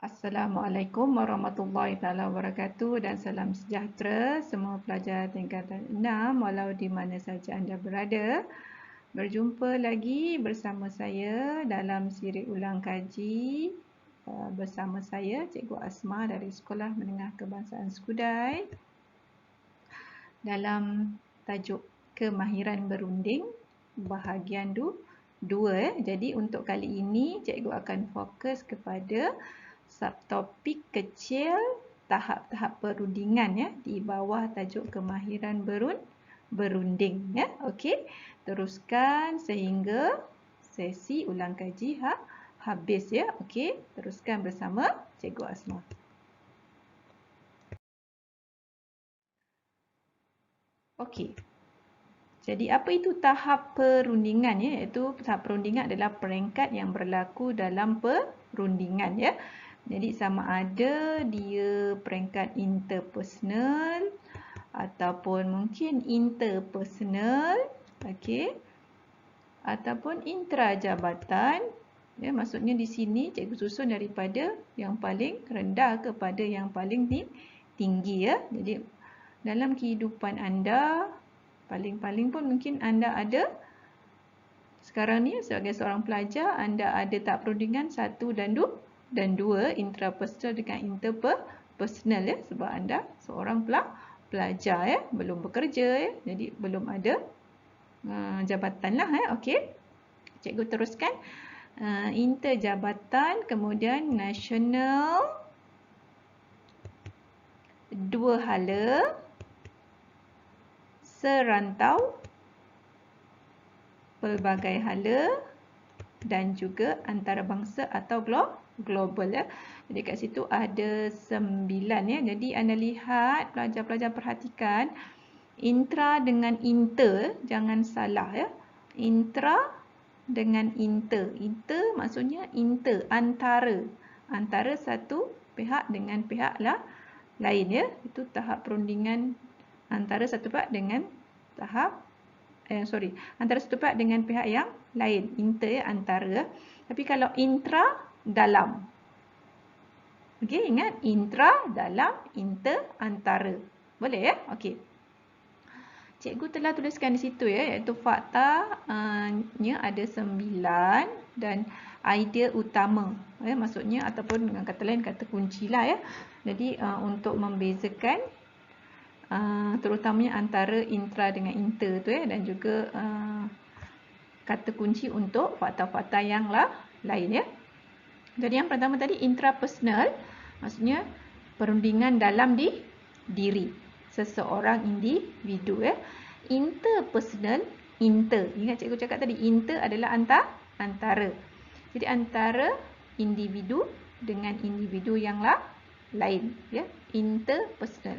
Assalamualaikum warahmatullahi wabarakatuh dan salam sejahtera semua pelajar tingkatan 6 walau di mana saja anda berada. Berjumpa lagi bersama saya dalam siri ulang kaji bersama saya Cikgu Asma dari Sekolah Menengah Kebangsaan Skudai dalam tajuk kemahiran berunding bahagian 2. Jadi untuk kali ini cikgu akan fokus kepada subtopik kecil tahap-tahap perundingan ya di bawah tajuk kemahiran berunding ya. Okey, teruskan sehingga sesi ulang kaji habis ya. Okey, teruskan bersama Cikgu Asma. Okey. Jadi apa itu tahap perundingan ya? Iaitu tahap perundingan adalah peringkat yang berlaku dalam perundingan ya. Jadi sama ada dia peringkat interpersonal ataupun mungkin interpersonal, okey, ataupun intrajabatan. Ya, maksudnya di sini cikgu susun daripada yang paling rendah kepada yang paling tinggi ya. Jadi dalam kehidupan anda paling-paling pun mungkin anda ada sekarang ni sebagai seorang pelajar anda ada tahap perundingan 1 dan 2 intrapersonal dengan interpersonal ya, sebab anda seorang pelajar ya, belum bekerja ya, jadi belum ada jabatan lah ya. Okey, cikgu teruskan interjabatan, kemudian nasional, dua hala, serantau, pelbagai hala dan juga antarabangsa atau global ya. Jadi kat situ ada 9 ya. Jadi anda lihat, pelajar-pelajar perhatikan intra dengan inter, jangan salah ya. Intra dengan inter. Inter maksudnya inter, antara satu pihak dengan pihak lain ya. Itu tahap perundingan antara satu pihak dengan antara satu pihak dengan pihak yang lain. Inter ya, antara. Tapi kalau intra, dalam. Okey, ingat intra, dalam, inter, antara. Boleh ya? Okey. Cikgu telah tuliskan di situ ya, iaitu faktanya ada 9 dan idea utama. Ya, maksudnya ataupun dengan kata lain kata kunci lah ya. Jadi untuk membezakan terutamanya antara intra dengan inter tu ya, dan juga kata kunci untuk fakta-fakta yang lain ya. Jadi yang pertama tadi intrapersonal, maksudnya perundingan dalam diri seseorang individu ya. Interpersonal, ingat cikgu cakap tadi inter adalah antara. Jadi antara individu dengan individu yang lain ya, interpersonal.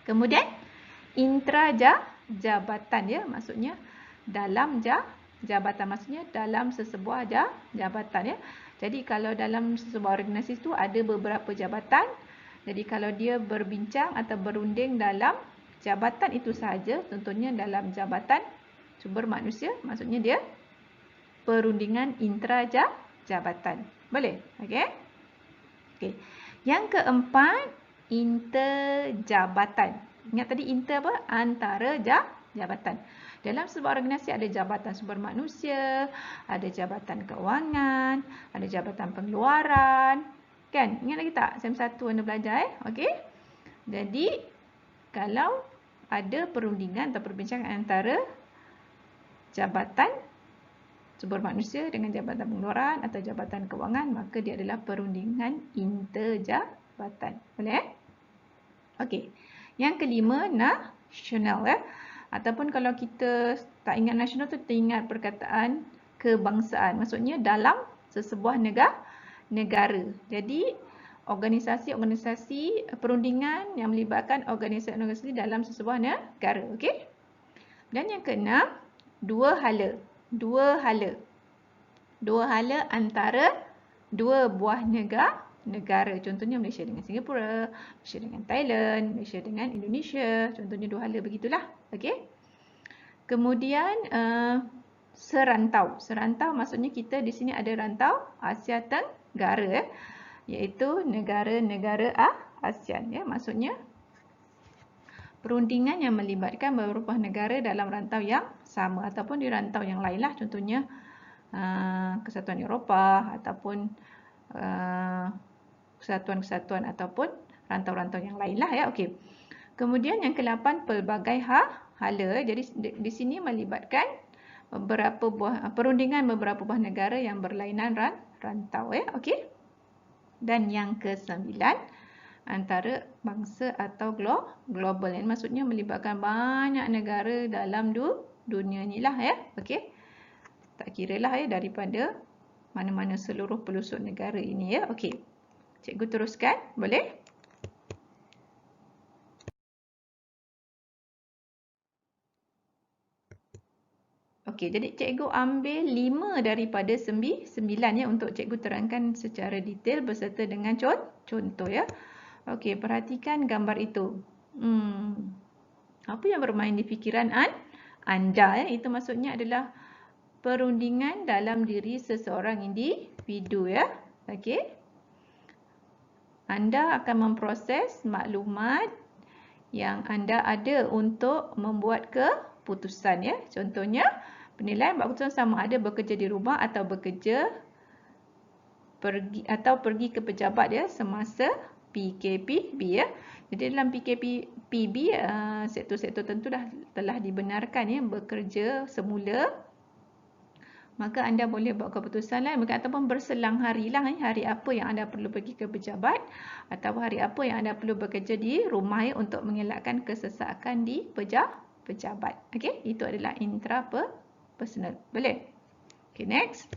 Kemudian intrajabatan ya, maksudnya dalam jabatan, maksudnya dalam sesebuah jabatan ya. Jadi kalau dalam sesebuah organisasi itu ada beberapa jabatan. Jadi kalau dia berbincang atau berunding dalam jabatan itu sahaja, contohnya dalam jabatan sumber manusia, maksudnya dia perundingan intrajabatan. Boleh? Okey. Okey. Yang keempat, interjabatan. Ingat tadi inter apa? Antara jabatan. Dalam sebuah organisasi ada jabatan sumber manusia, ada jabatan keuangan, ada jabatan pengeluaran. Kan? Ingat lagi tak? Sem 1 anda belajar Okey. Jadi kalau ada perundingan atau perbincangan antara jabatan sumber manusia dengan jabatan pengeluaran atau jabatan keuangan, maka dia adalah perundingan interjabatan. Boleh? Okey. Yang kelima, nasional ya. Ataupun kalau kita tak ingat nasional tu, kita ingat perkataan kebangsaan. Maksudnya dalam sesebuah negara. Jadi organisasi-organisasi perundingan yang melibatkan organisasi-organisasi dalam sesebuah negara. Okey? Dan yang keenam, dua hala antara dua buah negara. Contohnya Malaysia dengan Singapura, Malaysia dengan Thailand, Malaysia dengan Indonesia. Contohnya dua hala begitulah. Okey. Kemudian serantau. Serantau maksudnya kita di sini ada rantau Asia Tenggara. iaitu negara-negara ASEAN ya. Maksudnya perundingan yang melibatkan beberapa negara dalam rantau yang sama ataupun di rantau yang lain lah, contohnya Kesatuan Eropah ataupun kesatuan-kesatuan ataupun rantau-rantau yang lain lah ya. Okey. Kemudian yang ke-8, pelbagai hala. Jadi di sini melibatkan beberapa perundingan beberapa buah negara yang berlainan rantau ya. Okey. Dan yang ke-9, antara bangsa atau global. Yang maksudnya melibatkan banyak negara dalam dunia ni lah ya. Okey. Tak kira lah ya daripada mana-mana seluruh pelosok negara ini ya. Okey. Cikgu teruskan, boleh? Okey, jadi cikgu ambil 5 daripada 9 ya untuk cikgu terangkan secara detail beserta dengan contoh ya. Okey, perhatikan gambar itu. Apa yang bermain di fikiran anda ya? Itu maksudnya adalah perundingan dalam diri seseorang individu ya. Okey. Anda akan memproses maklumat yang anda ada untuk membuat keputusan ya. Contohnya, penilaian buat keputusan sama ada bekerja di rumah atau pergi ke pejabat ya semasa PKPB ya. Jadi dalam PKPB sektor-sektor tentu telah dibenarkan ya bekerja semula. Maka anda boleh buat keputusan lain ataupun berselang hari lah hari apa yang anda perlu pergi ke pejabat atau hari apa yang anda perlu bekerja di rumah untuk mengelakkan kesesakan di pejabat. Okey, itu adalah intrapersonal. Boleh? Okey, next.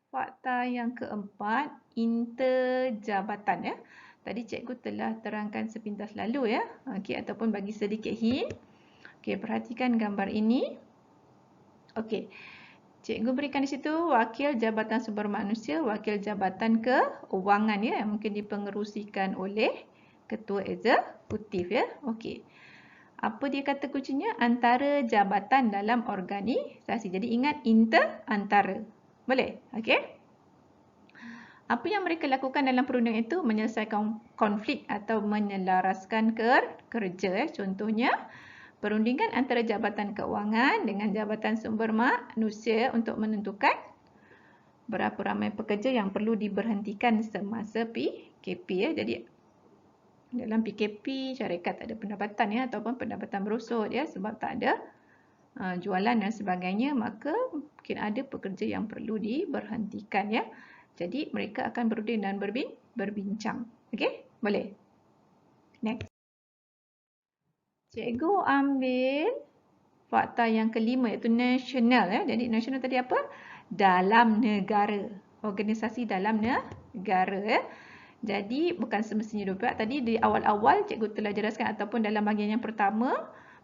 Fakta yang keempat, interjabatan ya. Tadi cikgu telah terangkan sepintas lalu ya. Okey, ataupun bagi sedikit hint. Okey, perhatikan gambar ini. Okey. Cikgu berikan di situ wakil Jabatan Sumber Manusia, wakil Jabatan Keuangan ya, yang mungkin dipengerusikan oleh ketua eksekutif ya. Okey. Apa dia kata kuncinya? Antara jabatan dalam organisasi. Jadi ingat antara. Boleh? Okey. Apa yang mereka lakukan dalam perundingan itu? Menyelesaikan konflik atau menyelaraskan kerja ya. Contohnya perundingan antara Jabatan Keuangan dengan Jabatan Sumber Manusia untuk menentukan berapa ramai pekerja yang perlu diberhentikan semasa PKP ya. Jadi dalam PKP syarikat tak ada pendapatan ya ataupun pendapatan berosot ya sebab tak ada jualan dan sebagainya, maka mungkin ada pekerja yang perlu diberhentikan ya. Jadi mereka akan berunding dan berbincang. Okey? Boleh? Next. Cikgu ambil fakta yang kelima iaitu nasional ya. Jadi nasional tadi apa? Dalam negara. Organisasi dalam negara ya. Jadi bukan semestinya 2 pihak. Tadi di awal-awal cikgu telah jelaskan ataupun dalam bahagian yang pertama,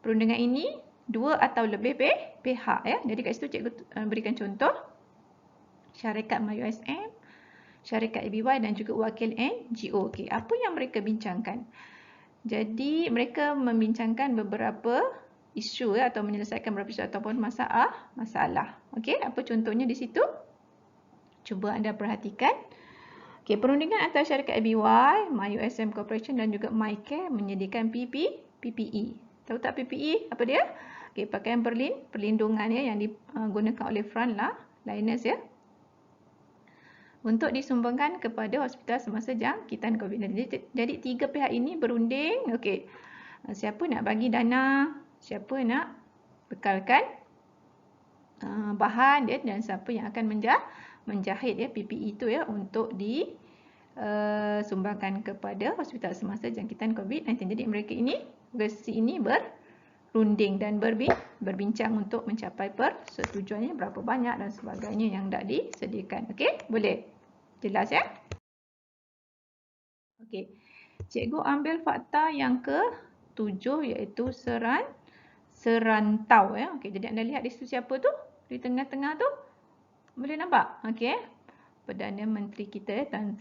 perundingan ini 2 atau lebih pihak ya. Jadi kat situ cikgu berikan contoh syarikat MyUSM, syarikat ABY dan juga wakil NGO. Okey, apa yang mereka bincangkan? Jadi mereka membincangkan beberapa isu ya, atau menyelesaikan beberapa isu ataupun masalah. Okey, apa contohnya di situ? Cuba anda perhatikan. Okey, perundingan antara syarikat ABY, MyUSM Corporation dan juga MyCare menyediakan PPE. Tahu tak PPE? Apa dia? Okey, pakaian perlindungan ya yang digunakan oleh frontliners ya. Untuk disumbangkan kepada hospital semasa jangkitan COVID-19. Jadi 3 pihak ini berunding. Okey. Siapa nak bagi dana, siapa nak bekalkan bahan dia dan siapa yang akan menjahit ya PPE itu ya untuk disumbangkan kepada hospital semasa jangkitan COVID-19. Jadi mereka ini versi ini berunding dan berbincang untuk mencapai persetujuannya berapa banyak dan sebagainya yang dah disediakan. Okey, boleh? Jelas ya? Okey. Cikgu ambil fakta yang ke-7 iaitu serantau ya. Okey, jadi anda lihat di situ siapa tu? Di tengah-tengah tu. Boleh nampak? Okey. Perdana Menteri kita Tan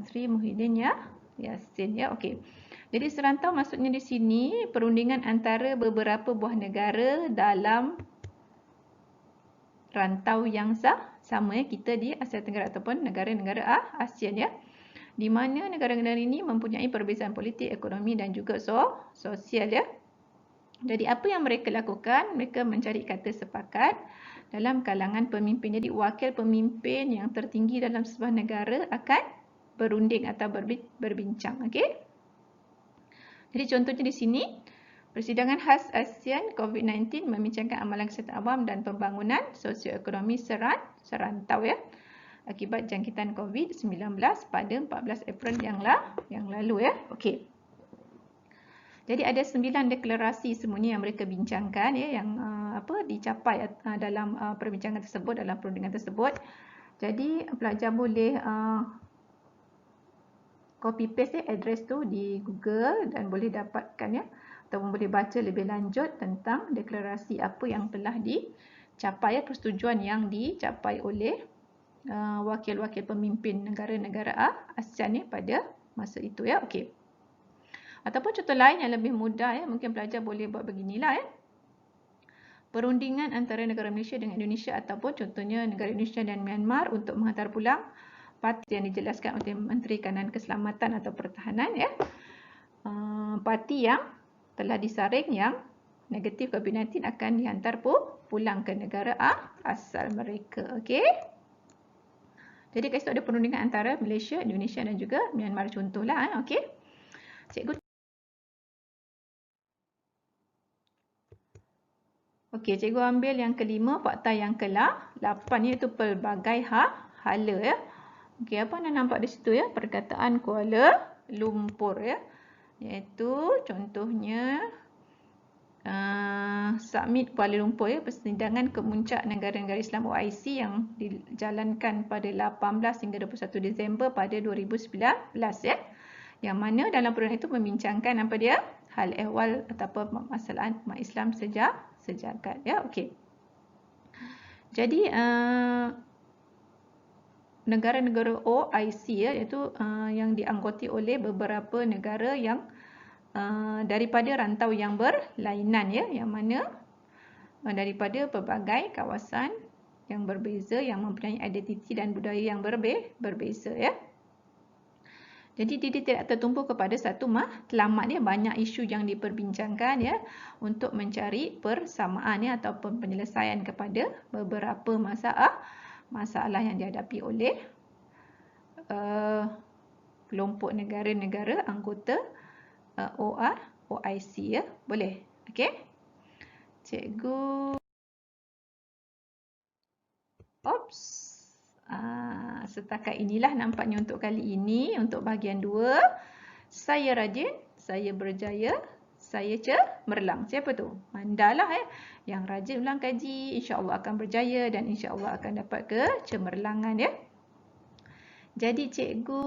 Sri Muhyiddin Yassin ya. Okey. Jadi serantau maksudnya di sini perundingan antara beberapa buah negara dalam rantau yang sama ya, kita di Asia Tenggara ataupun negara-negara ASEAN ya. Di mana negara-negara ini mempunyai perbezaan politik, ekonomi dan juga sosial ya. Jadi apa yang mereka lakukan? Mereka mencari kata sepakat dalam kalangan pemimpin. Jadi wakil pemimpin yang tertinggi dalam sebuah negara akan berunding atau berbincang. Okey. Jadi contohnya di sini, Persidangan Khas ASEAN COVID-19 membincangkan amalan kesihatan awam dan pembangunan sosioekonomi serantau ya, akibat jangkitan COVID-19 pada 14 April yang lalu ya. Okey. Jadi ada 9 deklarasi semuanya yang mereka bincangkan ya, yang dicapai dalam perbincangan tersebut, dalam perundingan tersebut. Jadi pelajar boleh copy paste address tu di Google dan boleh dapatkan ya, ataupun boleh baca lebih lanjut tentang deklarasi apa yang telah dicapai, persetujuan yang dicapai oleh wakil-wakil pemimpin negara-negara ASEAN ya pada masa itu ya. Okey. Ataupun contoh lain yang lebih mudah ya, mungkin pelajar boleh buat beginilah ya. Perundingan antara negara Malaysia dengan Indonesia ataupun contohnya negara Indonesia dan Myanmar untuk menghantar pulang parti yang dijelaskan oleh Menteri Kanan Keselamatan atau Pertahanan ya. Parti yang telah disaring yang negatif COVID-19 akan dihantar pulang ke negara asal mereka. Okey. Jadi kat situ ada perundingan antara Malaysia, Indonesia dan juga Myanmar contohlah. Okey. Cikgu. Okey, cikgu ambil yang kelima, fakta yang ke-8 iaitu pelbagai hala ya. Okey, apa anda nampak di situ ya? Perkataan Kuala Lumpur ya. Iaitu contohnya Summit Kuala Lumpur ya, persidangan kemuncak negara-negara Islam OIC yang dijalankan pada 18 hingga 21 Disember pada 2019 ya. Yang mana dalam perundingan itu membincangkan apa dia? Hal ehwal ataupun masalah umat Islam sejagat ya. Okey. Jadi negara-negara OIC ya, iaitu yang dianggoti oleh beberapa negara yang daripada rantau yang berlainan ya, yang mana daripada pelbagai kawasan yang berbeza yang mempunyai identiti dan budaya yang berbeza ya. Jadi dia tidak tertumpu kepada satu matlamat ya, banyak isu yang diperbincangkan ya untuk mencari persamaan ya ataupun penyelesaian kepada beberapa masalah yang dihadapi oleh kelompok negara-negara anggota OIC ya. Boleh? Okey. Cikgu. Oops. Setakat inilah nampaknya untuk kali ini, untuk bahagian 2. Saya rajin, saya berjaya, saya cemerlang. Siapa tu? Anda lah yang rajin ulang kaji, insya-Allah akan berjaya dan insya-Allah akan dapat kecemerlangan ya. Jadi cikgu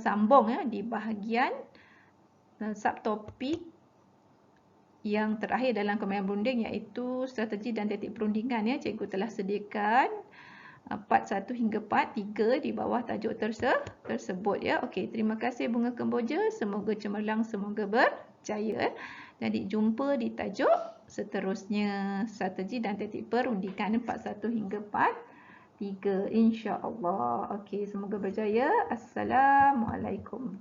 sambung ya di bahagian subtopik yang terakhir dalam kemahiran berunding, iaitu strategi dan taktik perundingan ya. Cikgu telah sediakan part 1 hingga part 3 di bawah tajuk tersebut ya. Okey, terima kasih Bunga Kemboja, semoga cemerlang, semoga berjaya. Jadi jumpa di tajuk seterusnya, strategi dan taktik perundingan part 1 hingga part 3 insya-Allah. Okey, semoga berjaya. Assalamualaikum.